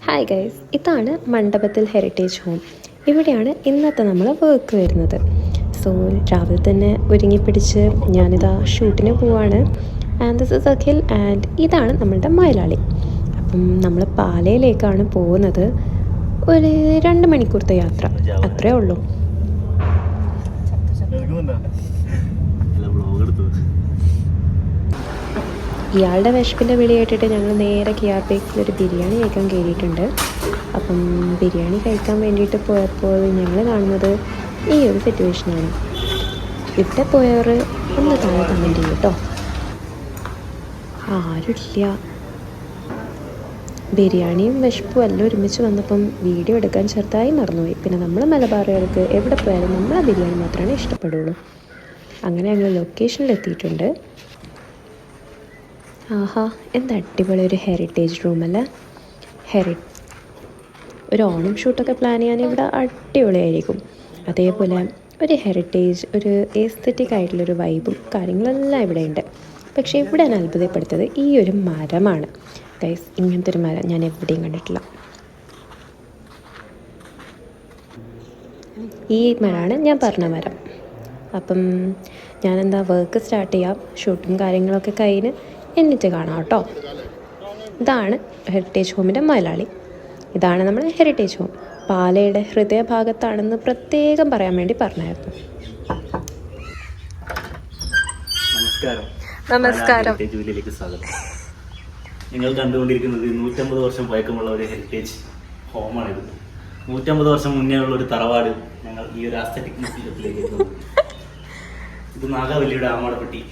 Hi guys, ഇതാണ് മണ്ഡപത്തിൽ heritage home. ഇവിടെയാണ് ഇന്നത്തെ നമ്മൾ വർക്ക് വരുന്നത്. സോ രാവിലെ തന്നെ ഒരുങ്ങിപ്പിടിച്ച് ഞാനിതാ ഷൂട്ടിന് പോവാണ്. And this is Akhil and ഇതാണ് നമ്മളുടെ മലയാളി. അപ്പം നമ്മൾ പാലയിലേക്കാണ് പോകുന്നത്. ഒരു 2 മണിക്കൂറത്തെ യാത്ര, അത്രേ ഉള്ളൂ. ഇയാളുടെ വിശപ്പിൻ്റെ വിളി കേട്ടിട്ട് ഞങ്ങൾ നേരെ KR ഒരു ബിരിയാണി കഴിക്കാൻ കയറിയിട്ടുണ്ട്. അപ്പം ബിരിയാണി കഴിക്കാൻ വേണ്ടിയിട്ട് പോയപ്പോൾ ഞങ്ങൾ കാണുന്നത് ഈ ഒരു സിറ്റുവേഷനാണ്. ഇവിടെ പോയവർ ഒന്ന് താഴെ കമൻറ്റ് ചെയ്യും കേട്ടോ. ആരുമില്ല. ബിരിയാണിയും വിശപ്പും എല്ലാം ഒരുമിച്ച് വന്നപ്പം വീഡിയോ എടുക്കാൻ ചെറുതായി മറന്നുപോയി. പിന്നെ നമ്മൾ മലബാറുകാർക്ക് എവിടെ പോയാലും നമ്മളെ ബിരിയാണി മാത്രമേ ഇഷ്ടപ്പെടുള്ളൂ. അങ്ങനെ ഞങ്ങൾ ലൊക്കേഷനിലെത്തിയിട്ടുണ്ട്. ആഹാ, എന്താ അടിപൊളി ഒരു ഹെറിറ്റേജ് റൂമല്ലേ. ഒരു ഓണം ഷൂട്ടൊക്കെ പ്ലാൻ ചെയ്യാൻ ഇവിടെ അടിപൊളിയായിരിക്കും. അതേപോലെ ഒരു ഹെറിറ്റേജ്, ഒരു എസ്തെറ്റിക് ആയിട്ടുള്ളൊരു വൈബും കാര്യങ്ങളെല്ലാം ഇവിടെ ഉണ്ട്. പക്ഷേ ഇവിടെ ഞാൻ അത്ഭുതപ്പെടുത്തത് ഈ ഒരു മരമാണ് ഗൈസ്. ഇങ്ങനത്തെ ഒരു മരം ഞാൻ എവിടെയും കണ്ടിട്ടില്ല. ഈ മരമാണ് ഞാൻ പറഞ്ഞ മരം. അപ്പം ഞാനെന്താ വർക്ക് സ്റ്റാർട്ട് ചെയ്യാം. ഷൂട്ടും കാര്യങ്ങളൊക്കെ കഴിഞ്ഞ് എന്നിട്ട് കാണാം കേട്ടോ. ഇതാണ് ഹെറിറ്റേജ് ഹോമിൻ്റെ മലയാളി. ഇതാണ് നമ്മുടെ ഹെറിറ്റേജ് ഹോം. പാലയുടെ ഹൃദയഭാഗത്താണെന്ന് പ്രത്യേകം പറയാൻ വേണ്ടി പറഞ്ഞായിരുന്നു. നമസ്കാരം. നിങ്ങൾ കണ്ടുകൊണ്ടിരിക്കുന്നത് 150 വർഷം പഴക്കമുള്ള ഒരു ഹെറിറ്റേജ് ഹോമാണിത്. 150 വർഷം മുന്നേ ഉള്ള ഒരു തറവാട് ഞങ്ങൾ ഈ ഒരു ആസ്തറ്റിക് മുറ്റിലേക്ക് എത്തുന്നു. ഇത് നാഗവല്ലിയുടെ ആമാടപ്പെട്ടി.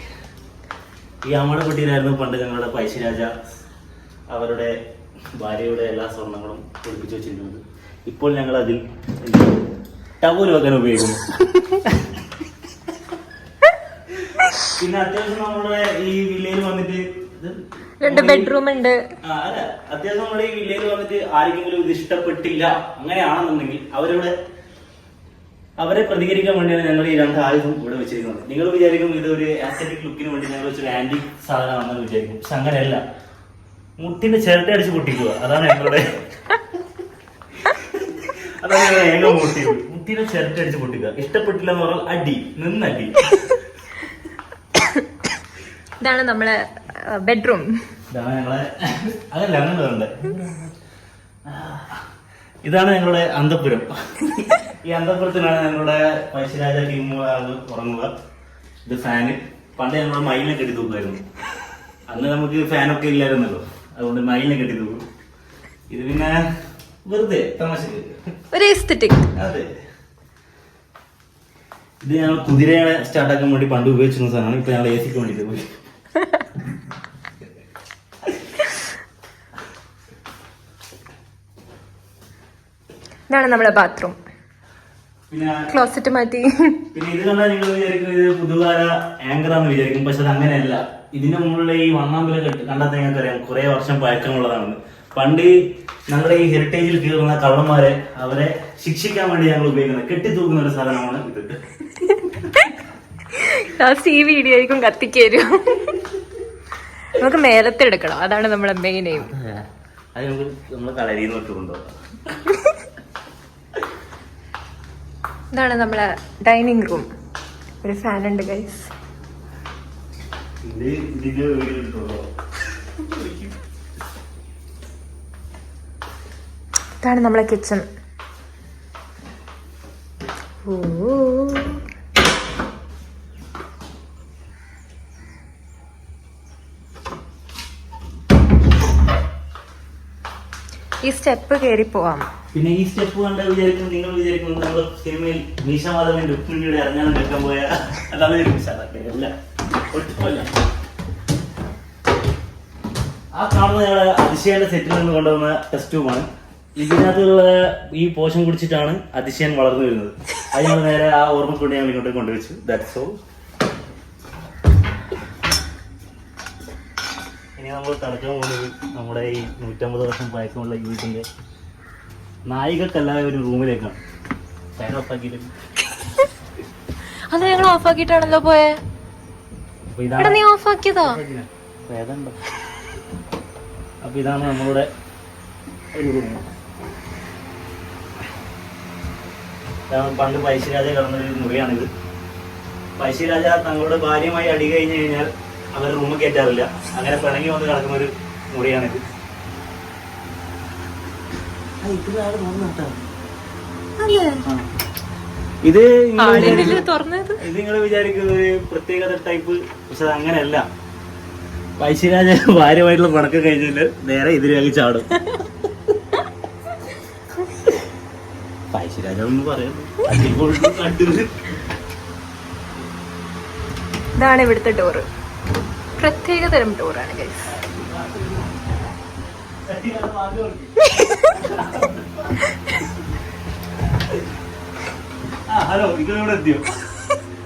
ഈ ആമാടപ്പെട്ടിയിലായിരുന്നു പണ്ട് ഞങ്ങളുടെ പഴശ്ശിരാജ അവരുടെ ഭാര്യയുടെ എല്ലാ സ്വർണ്ണങ്ങളും ഒളിപ്പിച്ചു വെച്ചിരുന്നത്. ഇപ്പോൾ ഞങ്ങൾ അതിൽ ടവൽ വെക്കാൻ ഉപയോഗിക്കുന്നു. പിന്നെ അത്യാവശ്യം നമ്മുടെ ഈ വില്ലയിൽ വന്നിട്ട് 2 ബെഡ്റൂം ഉണ്ട്. അല്ല, അത്യാവശ്യം നമ്മുടെ ഈ വില്ലയിൽ വന്നിട്ട് ആർക്കെങ്കിലും ഇത് ഇഷ്ടപ്പെട്ടില്ല അങ്ങനെയാണെന്നുണ്ടെങ്കിൽ അവരെ പ്രതികരിക്കാൻ വേണ്ടിയാണ് ഞങ്ങൾ ഈ 2 ആയുധം ഇവിടെ വെച്ചിരിക്കുന്നത്. നിങ്ങൾ വിചാരിക്കും ഇതൊരു ആസ്തെറ്റിക് ലുക്കിന് വേണ്ടി ഞങ്ങൾ വെച്ചൊരു ആന്റിക് സാധനമാണെന്ന് വിചാരിക്കും. പക്ഷെ അങ്ങനെയല്ല. മുട്ടിന്റെ ചിരട്ട അടിച്ച് പൊട്ടിക്കുക, അതാണ് ഞങ്ങളുടെ ഏക മോട്ടീവ്. മുട്ടിന്റെ ചിരട്ട അടിച്ച് പൊട്ടിക്കുക. ഇഷ്ടപ്പെട്ടില്ല എന്ന് പറഞ്ഞാൽ അടി, നിന്നടി. ഇതാണ് നമ്മളെ ബെഡ്റൂം. ഇതാണ് ഞങ്ങളെ അതല്ല അങ്ങനെ ഇതാണ് ഞങ്ങളുടെ അന്തപുരം. ഈ അന്തപുരത്തിനാണ് ഞങ്ങളുടെ പഴശ്ശിരാജ ടീം ഉറങ്ങുക. ഇത് ഫാന്. പണ്ട് ഞങ്ങളുടെ മയിലിനെ കെട്ടി തൂക്കുമായിരുന്നു. അന്ന് നമുക്ക് ഫാനൊക്കെ ഇല്ലായിരുന്നല്ലോ, അതുകൊണ്ട് മയിലിനെ കെട്ടി തൂക്കും. ഇത് പിന്നെ വെറുതെ തമാശക്ക് ഒരു എസ്തെറ്റിക്. അതെ. ഇത് ഞങ്ങൾ കുതിരയെ സ്റ്റാർട്ടാക്കാൻ വേണ്ടി പണ്ട് ഉപയോഗിച്ചിരുന്ന സാധനമാണ്. ഇപ്പൊ ഞങ്ങൾ AC ക്ക് വേണ്ടിട്ട് പോയി. ഇതാണ് നമ്മുടെ ബാത്റൂം. പിന്നെ ക്ലോസറ്റ് മാറ്റി. പിന്നെ ഇത് കണ്ടാൽ നിങ്ങൾ വിചാരിക്കും ഇത് പുതുകാല ആങ്കറാന്ന് വിചാരിക്കും. പക്ഷെ അത് അങ്ങനെയല്ല. ഇതിന്റെ മുകളിലെ ഈ വണ്ണാമ്പല കണ്ടാൽ നിങ്ങൾക്കറിയാം കുറെ വർഷം പഴക്കമുള്ളതാണെന്ന്. പണ്ട് ഞങ്ങളുടെ ഈ ഹെറിറ്റേജിൽ കയറുന്ന കള്ളന്മാരെ അവരെ ശിക്ഷിക്കാൻ വേണ്ടി ഞങ്ങൾ ഉപയോഗിക്കുന്നത് കെട്ടിത്തൂക്കുന്ന ഒരു സാധനമാണ് ഇത്. ഈ വീഡിയോ ആയിരിക്കും കത്തിക്കരും. നമുക്ക് മേലത്തെ എടുക്കണം, അതാണ് നമ്മുടെ മെയിൻ എയിം. അത് നമുക്ക് നമ്മൾ കളരിന്ന് തൊട്ട് കൊണ്ടുപോകാം. ഇതാണ് നമ്മളെ ഡൈനിങ് റൂം. ഒരു ഫാൻ ഉണ്ട് ഗൈസ്. ഇതാണ് നമ്മളെ കിച്ചൺ. ഈ സ്റ്റെപ്പ് കയറി പോവാം. പിന്നെ ഈ സ്റ്റെപ്പ് കണ്ട വിചാരിക്കും നിങ്ങൾ വിചാരിക്കുന്നത് നമ്മൾ സിനിമയിൽ മീശമാധവൻ രുക്മിണിയുടെ അറിഞ്ഞാലും കേൾക്കാൻ പോയ അതാണ് അല്ല. ആ കാണുന്ന ഞങ്ങളെ അതിശയന്റെ സെറ്റിൽ നിന്ന് കൊണ്ടുവന്ന ടെസ്റ്റ് ട്യൂബാണ്. ഇതിനകത്തുള്ള ഈ പോഷൻ കുടിച്ചിട്ടാണ് അതിശയൻ വളർന്നു വരുന്നത്. അത് ഞങ്ങൾ നേരെ ആ ഓർമ്മക്കൊണ്ട് ഞങ്ങൾ ഇങ്ങോട്ട് കൊണ്ടുവച്ചു. That's all. ഇനി നമ്മൾ തടക്കാൻ പോകുന്നത് നമ്മുടെ ഈ 150 വർഷം പഴക്കമുള്ള ഈ വീട്ടിന്റെ നായികക്കല്ലാതെ ഒരു റൂമിലേക്കാണ്. ഫാൻ ഓഫ് ആക്കിയിട്ട് അത് ഞങ്ങൾ ഓഫ് ആക്കിയിട്ടാണല്ലോ പോയെ. നീ ഓഫ് ആക്കിയതാ? അപ്പൊ ഇതാണ് നമ്മളുടെ ഒരു റൂം. പണ്ട് പഴശ്ശിരാജ കിടന്നൊരു മുറിയാണിത്. പഴശ്ശിരാജ തങ്ങളുടെ ഭാര്യയുമായി അടി കഴിഞ്ഞ് കഴിഞ്ഞാൽ അവർ റൂമിൽ കയറ്റാറില്ല. അങ്ങനെ പിണങ്ങി വന്ന് കിടക്കുന്ന ഒരു മുറിയാണിത്. ഇത് നിങ്ങൾ വിചാരിക്കുന്ന ഒരു പ്രത്യേകത ടൈപ്പ്, പക്ഷെ അങ്ങനെയല്ല. പഴശ്ശിരാജ ഭാര്യമായിട്ടുള്ള പണക്കം കഴിഞ്ഞാല് നേരെ ഇതിലേക്ക് ചാടും. പഴശ്ശിരാജ ഒന്ന് പറയുന്നു. ഇതാണ് ഇവിടുത്തെ ടൂറ്. പ്രത്യേക തരം ടൂറാണ് ഗൈസ്. ഹലോ, നിങ്ങളിവിടെ എത്തിയോ?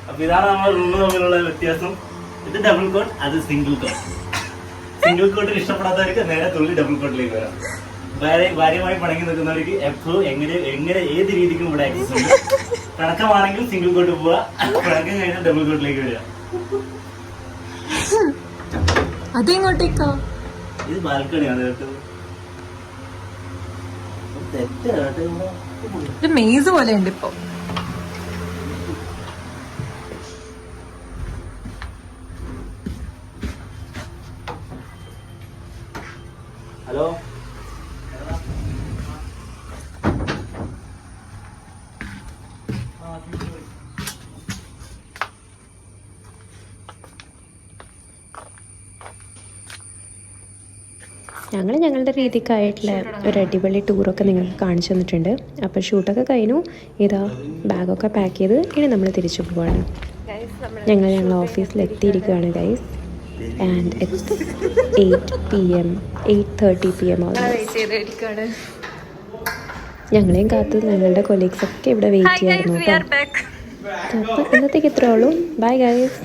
അപ്പൊ ഇതാണ് നമ്മുടെ റൂമ് തമ്മിലുള്ള വ്യത്യാസം. ഇത് ഡബിൾ കോട്ട്, അത് സിംഗിൾ കോട്ട്. സിംഗിൾ കോട്ടിൽ ഇഷ്ടപ്പെടാത്തവർക്ക് നേരെ തുള്ളി ഡബിൾ കോട്ടിലേക്ക് വരാം. ഭാര്യമായി പണങ്ങി നിൽക്കുന്നവർക്ക് എപ്പോഴും എങ്ങനെ ഏത് രീതിക്കും ഇവിടെ ആക്സസ് ഉണ്ട്. പിണക്കമാണെങ്കിൽ സിംഗിൾ കോട്ട് പോവാ, പിണക്കം കഴിഞ്ഞാൽ ഡബിൾ കോട്ടിലേക്ക് വരിക. അതെങ്ങോട്ടേക്കാ? ഇത് ബാൽക്കണിയാണ് കേട്ടോ. ഇത് മെയ്സ് പോലെ ഉണ്ട് ഇപ്പൊ. ഹലോ, ഞങ്ങൾ ഞങ്ങളുടെ രീതിക്കായിട്ടുള്ള ഒരു അടിപൊളി ടൂറൊക്കെ നിങ്ങൾക്ക് കാണിച്ചു തന്നിട്ടുണ്ട്. അപ്പോൾ ഷൂട്ടൊക്കെ കഴിഞ്ഞു. ഇതാ ബാഗൊക്കെ പാക്ക് ചെയ്ത് ഇനി നമ്മൾ തിരിച്ചു പോവാണ്. ഞങ്ങൾ ഓഫീസിൽ എത്തിയിരിക്കുകയാണ് ഗൈസ്. ആൻഡ് ഇറ്റ്സ് 8:30 PM ഞങ്ങളെയും കാത്ത് ഞങ്ങളുടെ കൊളീഗ്സൊക്കെ ഇവിടെ വെയിറ്റ് ചെയ്യായിരുന്നു കേട്ടോ. അപ്പോൾ ഇന്നത്തേക്ക് ഇത്രേ ഉള്ളൂ. Bye guys.